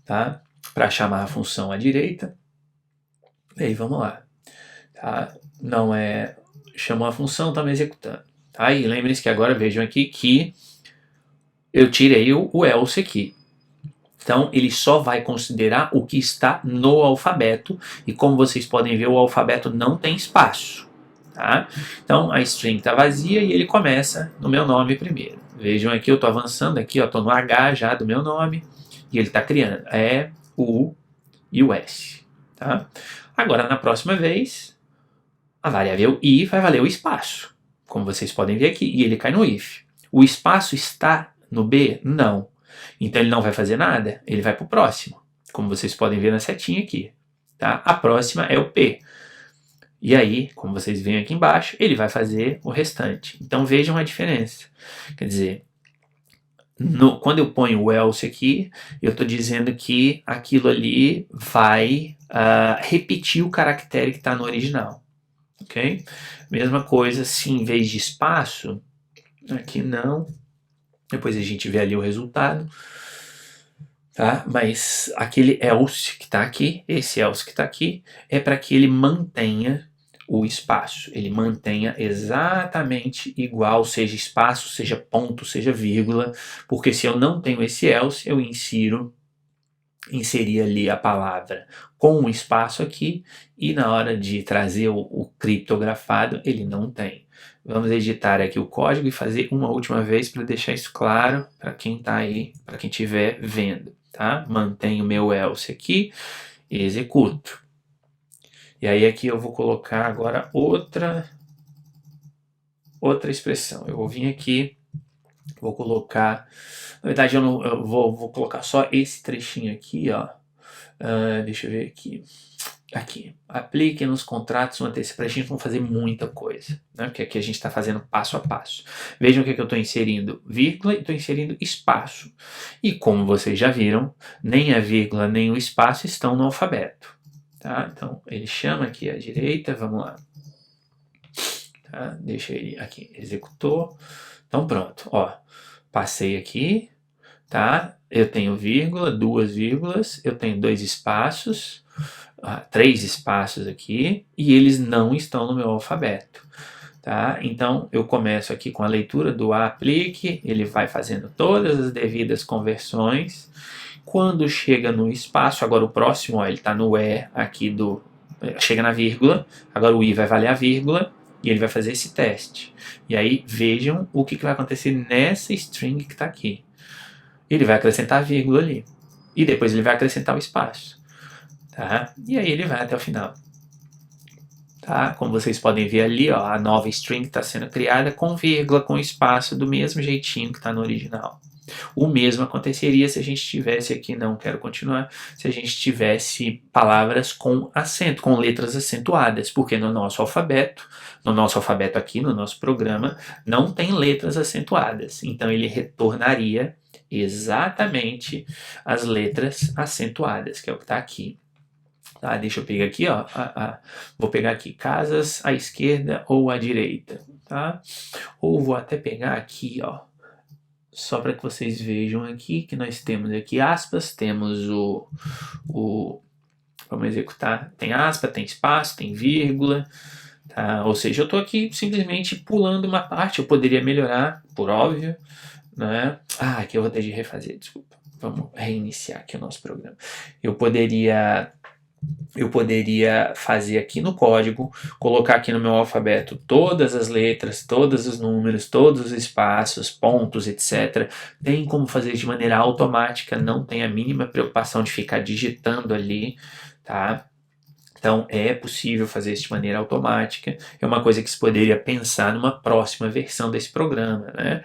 Tá? Para chamar a função à direita. E aí vamos lá. Tá? Não é... Chamou a função, estamos executando. Tá? E lembrem-se que agora vejam aqui que eu tirei o else aqui. Então ele só vai considerar o que está no alfabeto. E como vocês podem ver, o alfabeto não tem espaço. Tá? Então a string está vazia e ele começa no meu nome primeiro. Vejam aqui, eu estou avançando aqui, estou no H já do meu nome. E ele está criando E, U e o S. Tá? Agora na próxima vez, a variável I vai valer o espaço, como vocês podem ver aqui, e ele cai no if. O espaço está no B? Não. Então ele não vai fazer nada, ele vai para o próximo, como vocês podem ver na setinha aqui. Tá? A próxima é o P. E aí, como vocês veem aqui embaixo, ele vai fazer o restante. Então vejam a diferença. Quer dizer, quando eu ponho o else aqui, eu estou dizendo que aquilo ali vai repetir o caractere que está no original. Ok? Mesma coisa se em vez de espaço, aqui não, depois a gente vê ali o resultado, tá? Mas aquele else que está aqui, esse else que está aqui, é para que ele mantenha o espaço, ele mantenha exatamente igual, seja espaço, seja ponto, seja vírgula, porque se eu não tenho esse else, eu inserir ali a palavra com um espaço aqui e na hora de trazer o criptografado ele não tem. Vamos editar aqui o código e fazer uma última vez para deixar isso claro para quem está aí, para quem estiver vendo. Tá? Mantenho o meu else aqui e executo. E aí aqui eu vou colocar agora outra expressão. Eu vou vir aqui, vou colocar... Na verdade eu vou colocar só esse trechinho aqui, ó. Deixa eu ver aqui. Aqui, aplique nos contratos uma antecipação, para a gente não fazer muita coisa, né? Porque aqui a gente está fazendo passo a passo. Vejam o que eu estou inserindo, vírgula, e estou inserindo espaço. E como vocês já viram, nem a vírgula nem o espaço estão no alfabeto. Tá? Então, ele chama aqui à direita, vamos lá. Tá? Deixa ele aqui, executou. Então pronto, ó, passei aqui, tá? Eu tenho vírgula, duas vírgulas, eu tenho dois espaços, três espaços aqui, e eles não estão no meu alfabeto. Tá? Então eu começo aqui com a leitura do aplique, ele vai fazendo todas as devidas conversões. Quando chega no espaço, agora o próximo, ó, ele está no E aqui chega na vírgula, agora o I vai valer a vírgula, e ele vai fazer esse teste. E aí vejam o que vai acontecer nessa string que está aqui. Ele vai acrescentar a vírgula ali. E depois ele vai acrescentar o espaço. tá? E aí ele vai até o final. Tá? Como vocês podem ver ali, ó, a nova string está sendo criada com vírgula, com espaço, do mesmo jeitinho que está no original. O mesmo aconteceria se a gente tivesse aqui, não quero continuar, se a gente tivesse palavras com acento, com letras acentuadas, porque no nosso alfabeto aqui, no nosso programa, não tem letras acentuadas. Então ele retornaria exatamente as letras acentuadas, que é o que está aqui. Tá, deixa eu pegar aqui, ó. Vou pegar aqui casas à esquerda ou à direita, tá? Ou vou até pegar aqui, ó. Só para que vocês vejam aqui que nós temos aqui aspas, temos vamos executar, tem aspa, tem espaço, tem vírgula, tá? Ou seja, eu estou aqui simplesmente pulando uma parte, eu poderia melhorar, por óbvio, né? Aqui eu vou ter de refazer, desculpa. Vamos reiniciar aqui o nosso programa. Eu poderia fazer aqui no código, colocar aqui no meu alfabeto todas as letras, todos os números, todos os espaços, pontos, etc. Tem como fazer de maneira automática, não tem a mínima preocupação de ficar digitando ali, tá? Então é possível fazer isso de maneira automática. É uma coisa que se poderia pensar numa próxima versão desse programa, né?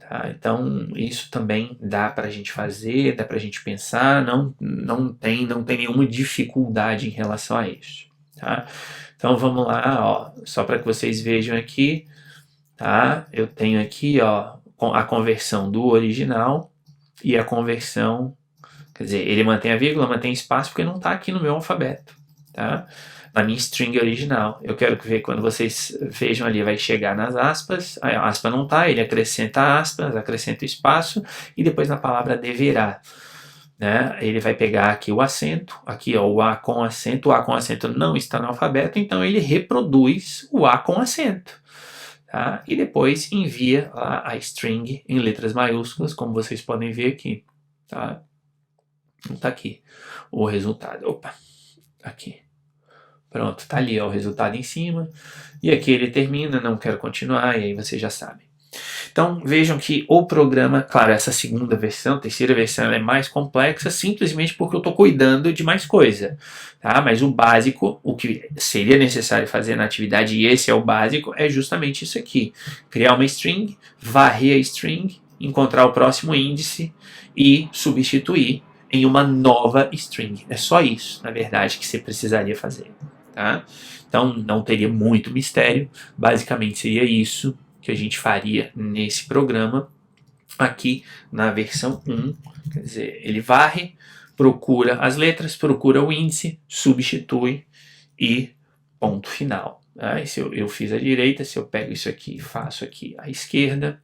Tá, então isso também dá para a gente fazer, dá para a gente pensar, não tem nenhuma dificuldade em relação a isso. Tá? Então vamos lá, ó, só para que vocês vejam aqui, tá? Eu tenho aqui, ó, a conversão do original e a conversão, quer dizer, ele mantém a vírgula, mantém espaço porque não está aqui no meu alfabeto, tá? Na minha string original. Eu quero ver quando vocês vejam ali, vai chegar nas aspas, a aspa não está, ele acrescenta aspas, acrescenta espaço, e depois na palavra deverá. Né? Ele vai pegar aqui o acento, aqui ó, o A com acento não está no alfabeto, então ele reproduz o A com acento. Tá? E depois envia lá a string em letras maiúsculas, como vocês podem ver aqui. Tá? Não está aqui o resultado. Opa, aqui. Pronto, tá ali ó, o resultado em cima. E aqui ele termina, não quero continuar, e aí você já sabe. Então vejam que o programa, claro, essa segunda versão, terceira versão é mais complexa, simplesmente porque eu estou cuidando de mais coisa. Tá? Mas o básico, o que seria necessário fazer na atividade, e esse é o básico, é justamente isso aqui. Criar uma string, varrer a string, encontrar o próximo índice e substituir em uma nova string. É só isso, na verdade, que você precisaria fazer. Tá? Então não teria muito mistério, basicamente seria isso que a gente faria nesse programa aqui na versão 1, quer dizer, ele varre, procura as letras, procura o índice, substitui e ponto final. Tá? E se eu fiz à direita, se eu pego isso aqui e faço aqui à esquerda,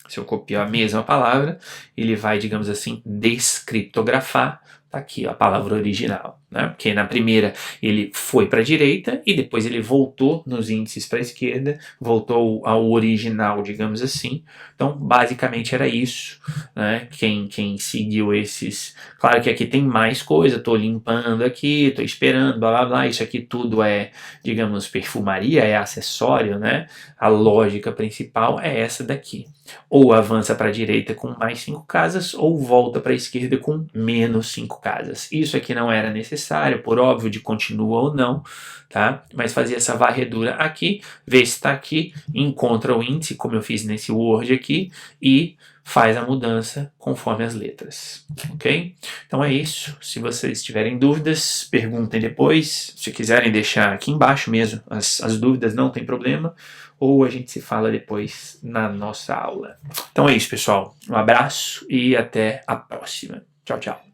se eu copiar a mesma palavra, ele vai, digamos assim, descriptografar. Tá aqui ó, a palavra original, né? Porque na primeira ele foi para a direita e depois ele voltou nos índices para a esquerda, voltou ao original, digamos assim. Então, basicamente era isso, né? Quem seguiu esses... Claro que aqui tem mais coisa, estou limpando aqui, estou esperando, blá blá blá, isso aqui tudo é, digamos, perfumaria, é acessório, né? A lógica principal é essa daqui. Ou avança para a direita com mais 5 casas, ou volta para a esquerda com menos 5 casas. Isso aqui não era necessário, por óbvio, de continua ou não, tá? Mas fazia essa varredura aqui, vê se está aqui, encontra o índice, como eu fiz nesse Word aqui, e faz a mudança conforme as letras, ok? Então é isso. Se vocês tiverem dúvidas, perguntem depois. Se quiserem deixar aqui embaixo mesmo as dúvidas, não tem problema. Ou a gente se fala depois na nossa aula. Então é isso, pessoal. Um abraço e até a próxima. Tchau, tchau.